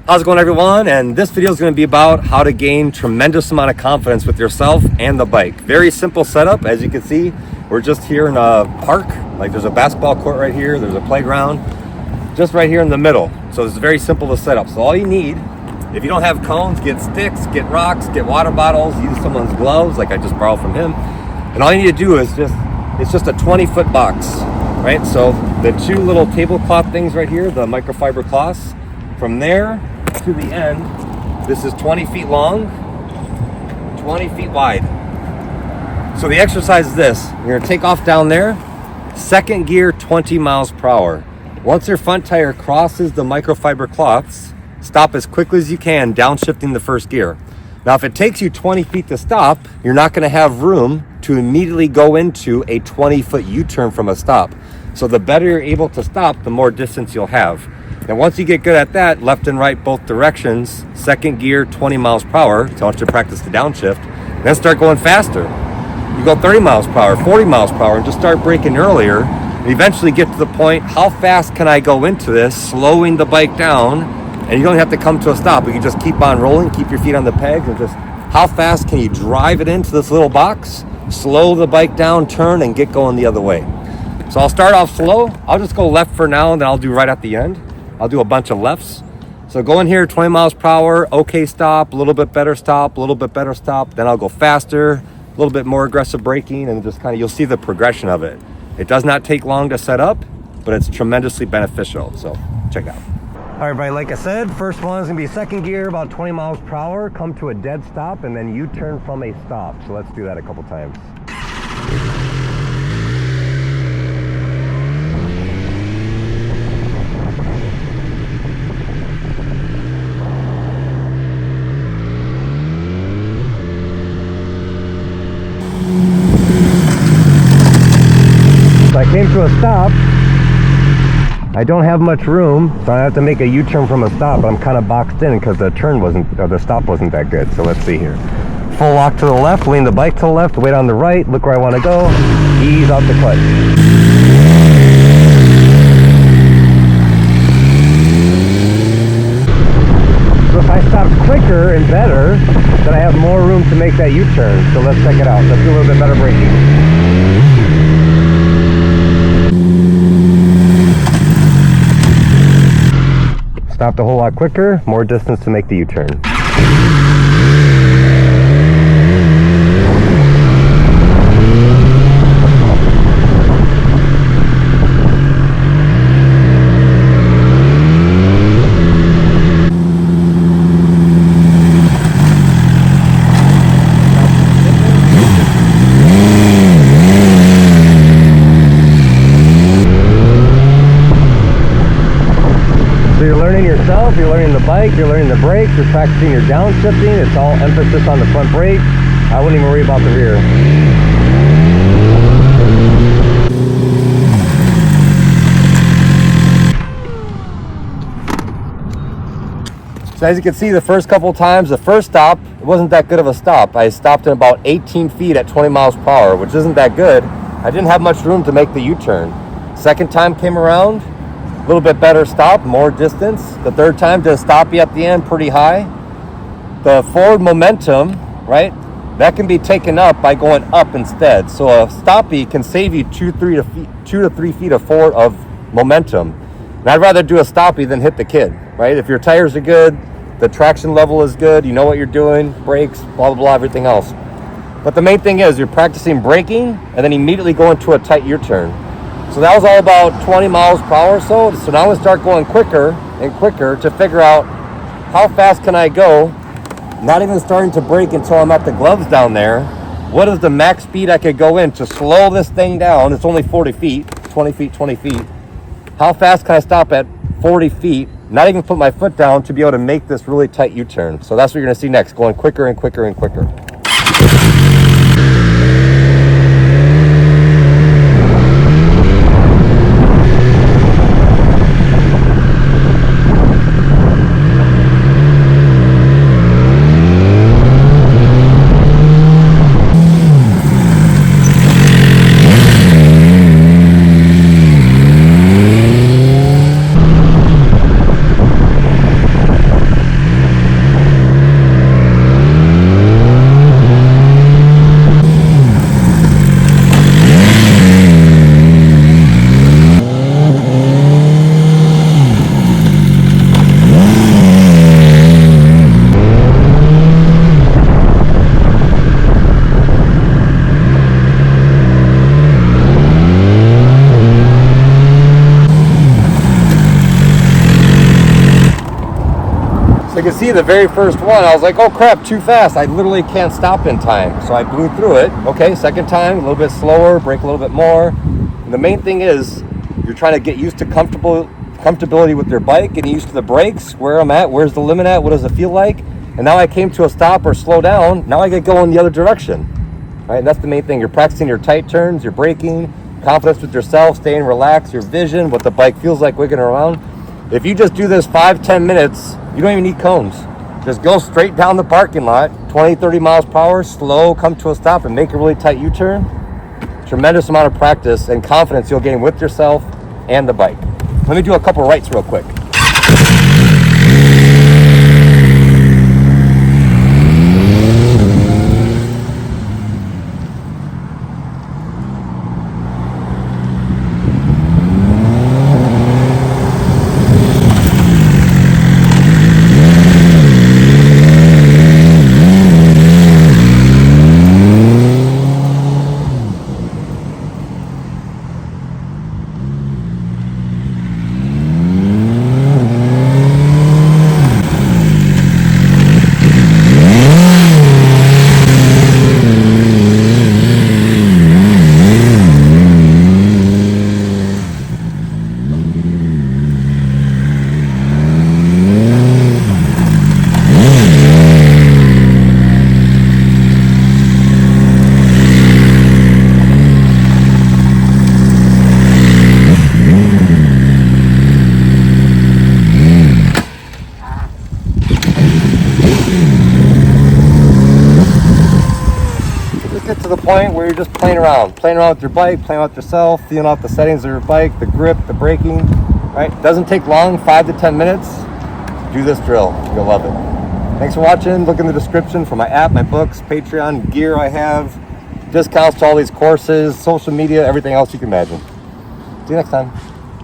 How's it going, everyone? And this video is going to be about how to gain tremendous amount of confidence with yourself and the bike. Very simple setup. As you can see, we're just here in a park. Like, there's a basketball court right here, there's a playground just right here in the middle. So it's very simple to set up. So all you need, if you don't have cones, get sticks, get rocks, get water bottles, use someone's gloves like I just borrowed from him. And all you need to do is it's just a 20-foot box, right? So the two little tablecloth things right here, the microfiber cloths, from there to the end, this is 20 feet long, 20 feet wide. So the exercise is this: you're gonna take off down there, second gear, 20 miles per hour. Once your front tire crosses the microfiber cloths, stop as quickly as you can, downshifting the first gear. Now, if it takes you 20 feet to stop, you're not gonna have room to immediately go into a 20-foot U-turn from a stop. So the better you're able to stop, the more distance you'll have. And once you get good at that, left and right, both directions, second gear, 20 miles per hour. So I want you to practice the downshift. Then start going faster. You go 30 miles per hour, 40 miles per hour, and just start braking earlier. And eventually get to the point, how fast can I go into this, slowing the bike down? And you don't have to come to a stop. You can just keep on rolling, keep your feet on the pegs, and just how fast can you drive it into this little box, slow the bike down, turn, and get going the other way. So I'll start off slow. I'll just go left for now, and then I'll do right at the end. I'll do a bunch of lefts. So go in here, 20 miles per hour, okay stop, a little bit better stop, a little bit better stop. Then I'll go faster, a little bit more aggressive braking, and just kind of, you'll see the progression of it. It does not take long to set up, but it's tremendously beneficial. So check it out. All right, everybody, like I said, first one is gonna be second gear, about 20 miles per hour, come to a dead stop, and then U-turn from a stop. So let's do that a couple times. I came to a stop. I don't have much room, so I have to make a U-turn from a stop. I'm kind of boxed in because the turn wasn't, or the stop wasn't that good. So let's see here. Full lock to the left, lean the bike to the left, weight on the right, look where I want to go, ease off the clutch. So if I stop quicker and better, then I have more room to make that U-turn. So let's check it out. Let's do a little bit better braking. Stopped a whole lot quicker, more distance to make the U-turn. You're learning the bike, you're learning the brakes, you're practicing your downshifting. It's all emphasis on the front brake. I wouldn't even worry about the rear. So as you can see, the first couple times, the first stop, it wasn't that good of a stop. I stopped in about 18 feet at 20 miles per hour, which isn't that good. I didn't have much room to make the U-turn. Second time came around, a little bit better stop, more distance. The third time did a stoppie at the end, pretty high. The forward momentum, right, that can be taken up by going up instead. So a stoppie can save you 2 to 3 feet of forward of momentum. And I'd rather do a stoppie than hit the kid, right? If your tires are good, the traction level is good, you know what you're doing, brakes, blah, blah, blah, everything else. But the main thing is you're practicing braking and then immediately go into a tight U-turn. So that was all about 20 miles per hour or so. So now we start going quicker and quicker to figure out how fast can I go, not even starting to brake until I'm at the gloves down there. What is the max speed I could go in to slow this thing down? It's only 40 feet, 20 feet, 20 feet. How fast can I stop at 40 feet, not even put my foot down, to be able to make this really tight U-turn? So that's what you're gonna see next, going quicker and quicker and quicker. So you can see the very first one, I was like, oh crap, too fast. I literally can't stop in time. So I blew through it. Okay, second time, a little bit slower, brake a little bit more. And the main thing is, you're trying to get used to comfortability with your bike, getting used to the brakes, where I'm at, where's the limit at, what does it feel like? And now I came to a stop or slow down, now I get going the other direction. Right, and that's the main thing. You're practicing your tight turns, your braking, confidence with yourself, staying relaxed, your vision, what the bike feels like wiggling around. If you just do this 5-10 minutes, you don't even need cones. Just go straight down the parking lot, 20-30 miles per hour, slow, come to a stop, and make a really tight U-turn. Tremendous amount of practice and confidence you'll gain with yourself and the bike. Let me do a couple rights real quick. Get to the point where you're just playing around with your bike, playing with yourself, feeling out the settings of your bike, the grip, the braking, right? Doesn't take long, 5 to 10 minutes. Do this drill, you'll love it. Thanks for watching. Look in the description for my app, my books, Patreon, gear I have, discounts to all these courses, social media, everything else you can imagine. See you next time.